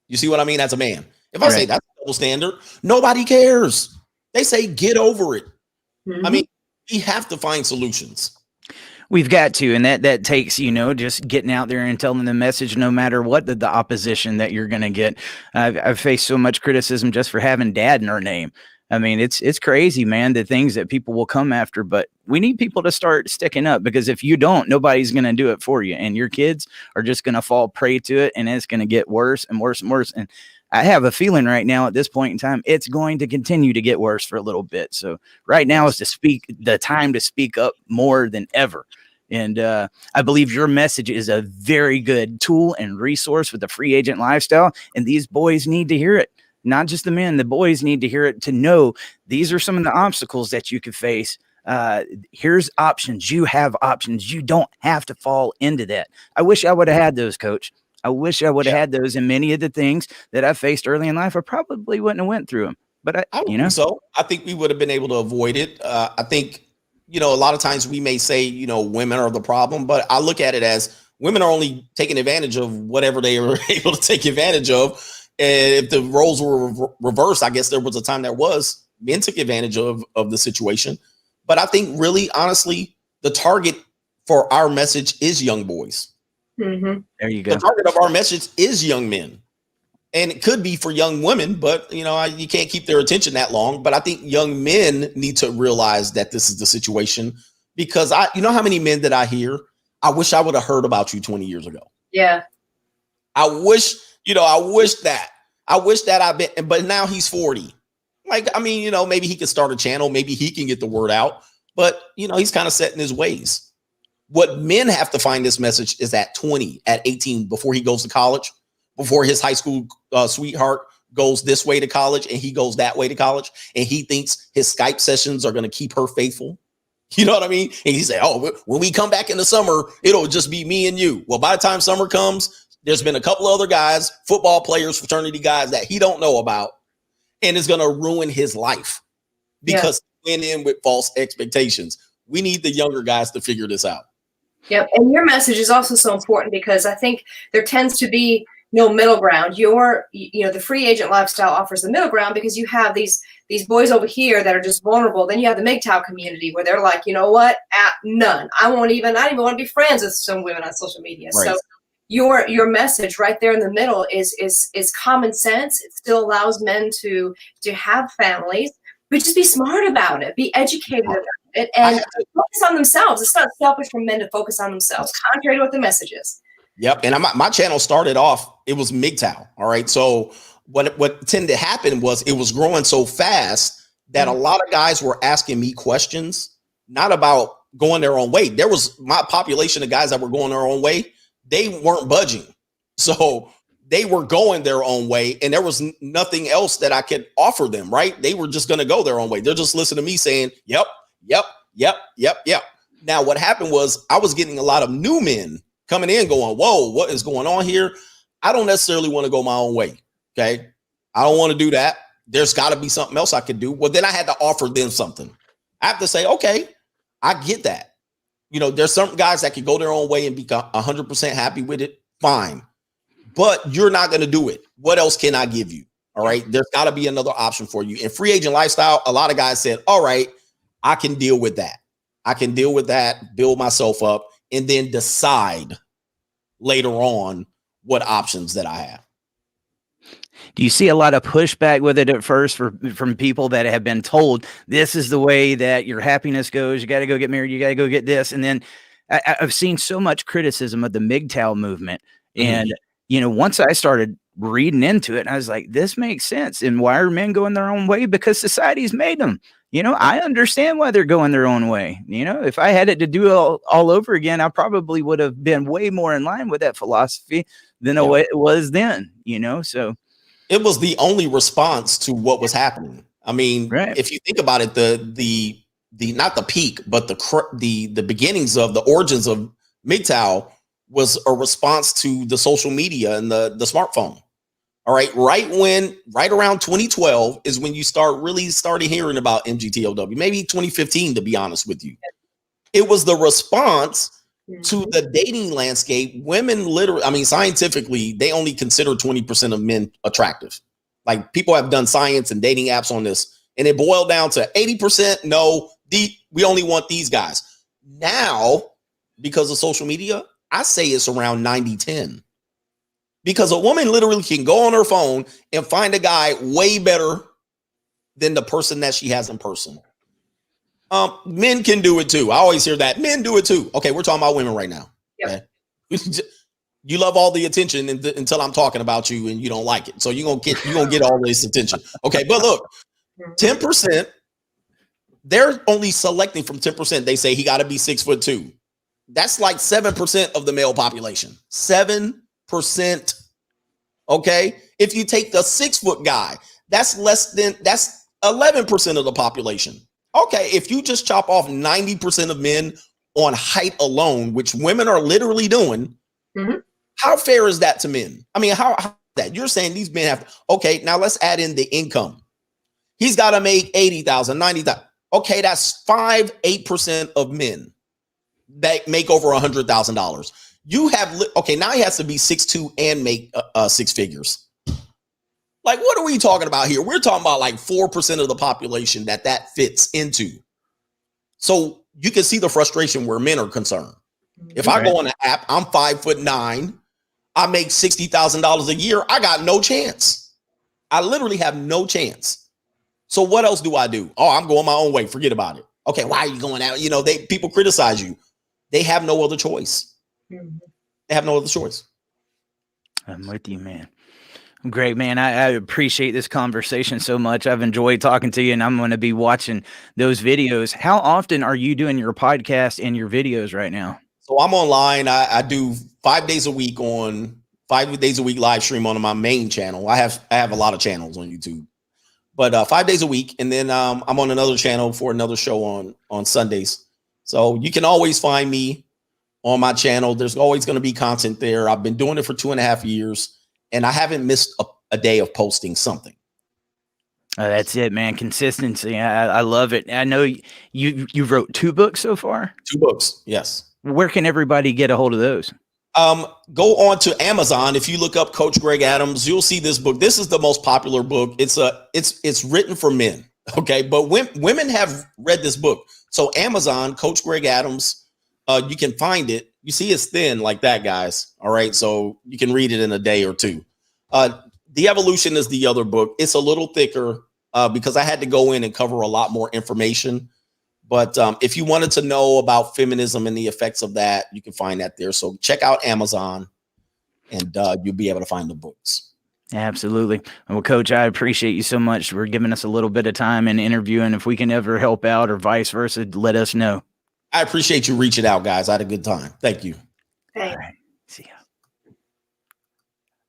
You see what I mean? As a man, if I say that's a double standard, nobody cares. They say, get over it. Mm-hmm. I mean, we have to find solutions. We've got to, and that takes, just getting out there and telling the message, no matter what the opposition that you're going to get. I've faced so much criticism just for having dad in our name. I mean, it's crazy, man, the things that people will come after, but we need people to start sticking up, because if you don't, nobody's going to do it for you, and your kids are just going to fall prey to it, and it's going to get worse and worse and worse. And I have a feeling right now at this point in time, it's going to continue to get worse for a little bit. So right now is the time to speak up more than ever. And I believe your message is a very good tool and resource with the free agent lifestyle. And these boys need to hear it. Not just the men, the boys need to hear it, to know these are some of the obstacles that you could face. Here's options. You have options. You don't have to fall into that. I wish I would have had those, Coach. I wish I would have had those, and many of the things that I faced early in life, I probably wouldn't have went through them. But I think so. I think we would have been able to avoid it. I think, a lot of times we may say, women are the problem, but I look at it as women are only taking advantage of whatever they were able to take advantage of. And if the roles were reversed, I guess there was a time men took advantage of the situation. But I think really, honestly, the target for our message is young boys. Mm-hmm. There you go. The target of our message is young men. And it could be for young women, but, you can't keep their attention that long. But I think young men need to realize that this is the situation, because how many men that I hear, I wish I would have heard about you 20 years ago. Yeah. I wish that I've been, but now he's 40. Maybe he could start a channel. Maybe he can get the word out, but he's kind of set in his ways. What men have to find this message is at 20, at 18, before he goes to college, before his high school sweetheart goes this way to college and he goes that way to college, and he thinks his Skype sessions are going to keep her faithful. You know what I mean? And he said, oh, when we come back in the summer, it'll just be me and you. Well, by the time summer comes, there's been a couple of other guys, football players, fraternity guys that he don't know about, and it's going to ruin his life because he went in with false expectations. We need the younger guys to figure this out. Yep. And your message is also so important, because I think there tends to be no middle ground. The free agent lifestyle offers the middle ground, because you have these boys over here that are just vulnerable. Then you have the MGTOW community where they're like, you know what? None. I don't even want to be friends with some women on social media. Right. So your message right there in the middle is common sense. It still allows men to have families, but just be smart about it, be educated about it, and focus on themselves. It's not selfish for men to focus on themselves, contrary to what the message is. Yep. And my channel started off, it was MGTOW. All right. So what tended to happen was it was growing so fast that a lot of guys were asking me questions, not about going their own way. There was my population of guys that were going their own way. They weren't budging. So they were going their own way, and there was nothing else that I could offer them, right? They were just going to go their own way. They're just listening to me saying, yep. Now, what happened was I was getting a lot of new men coming in going, whoa, what is going on here? I don't necessarily want to go my own way. Okay. I don't want to do that. There's got to be something else I could do. Well, then I had to offer them something. I have to say, okay, I get that. You know, there's some guys that can go their own way and be 100% happy with it. Fine. But you're not going to do it. What else can I give you? All right. There's got to be another option for you. In free agent lifestyle, a lot of guys said, all right, I can deal with that. I can deal with that, build myself up, and then decide later on what options that I have. Do you see a lot of pushback with it at first from people that have been told this is the way that your happiness goes? You got to go get married. You got to go get this. And then I've seen so much criticism of the MGTOW movement. And, you know, once I started reading into it, I was like, this makes sense. And why are men going their own way? Because society's made them. You know, I understand why they're going their own way. You know, if I had it to do all over again, I probably would have been way more in line with that philosophy than the way it was then, you know, so. It was the only response to what was happening. I mean, if you think about it, the not the peak, but the beginnings of the origins of MGTOW was a response to the social media and the smartphone. All right. Right around 2012 is when you started hearing about MGTOW, maybe 2015, to be honest with you. It was the response to the dating landscape. Women literally, I mean, scientifically, they only consider 20% of men attractive. Like, people have done science and dating apps on this, and it boiled down to 80%. No, we only want these guys. Now, because of social media, I say it's around 90-10. Because a woman literally can go on her phone and find a guy way better than the person that she has in person. Men can do it too. I always hear that. Men do it too. Okay, we're talking about women right now. Yep. Okay? You love all the attention until I'm talking about you and you don't like it. So you're gonna get all this attention. Okay, but look, 10%, they're only selecting from 10%. They say he got to be 6'2". That's like 7% of the male population. 7%. Okay. If you take the 6-foot guy, that's 11% of the population. Okay. If you just chop off 90% of men on height alone, which women are literally doing, how fair is that to men? I mean, how that you're saying these men have, okay, now let's add in the income. He's got to make 80,000, 90,000. Okay. That's 8% of men that make over $100,000. You have, okay, now he has to be 6'2" and make 6 figures. Like, what are we talking about here? We're talking about like 4% of the population that fits into. So you can see the frustration where men are concerned. If I go on an app, I'm 5'9", I make $60,000 a year, I got no chance. I literally have no chance. So what else do I do? Oh, I'm going my own way. Forget about it. Okay, why are you going out? You know, people criticize you. They have no other choice. They have no other choice. I'm with you, man. Great, man. I appreciate this conversation so much. I've enjoyed talking to you, and I'm going to be watching those videos. How often are you doing your podcast and your videos right now? So I'm online. I do 5 days a week live stream on my main channel. I have a lot of channels on YouTube, but 5 days a week. And then I'm on another channel for another show on Sundays. So you can always find me on my channel. There's always going to be content there. I've been doing it for 2.5 years, and I haven't missed a day of posting something. That's it, man. Consistency. I love it. I know you wrote 2 books so far. 2 books. Yes. Where can everybody get a hold of those? Go on to Amazon. If you look up Coach Greg Adams, you'll see this book. This is the most popular book. It's written for men. Okay. But women have read this book. So Amazon, Coach Greg Adams, you can find it. You see it's thin like that, guys. All right. So you can read it in a day or 2. The Evolution is the other book. It's a little thicker because I had to go in and cover a lot more information. But if you wanted to know about feminism and the effects of that, you can find that there. So check out Amazon, and you'll be able to find the books. Absolutely. Well, Coach, I appreciate you so much for giving us a little bit of time and interviewing. If we can ever help out or vice versa, let us know. I appreciate you reaching out, guys. I had a good time. Thank you. Thanks. All right. See ya.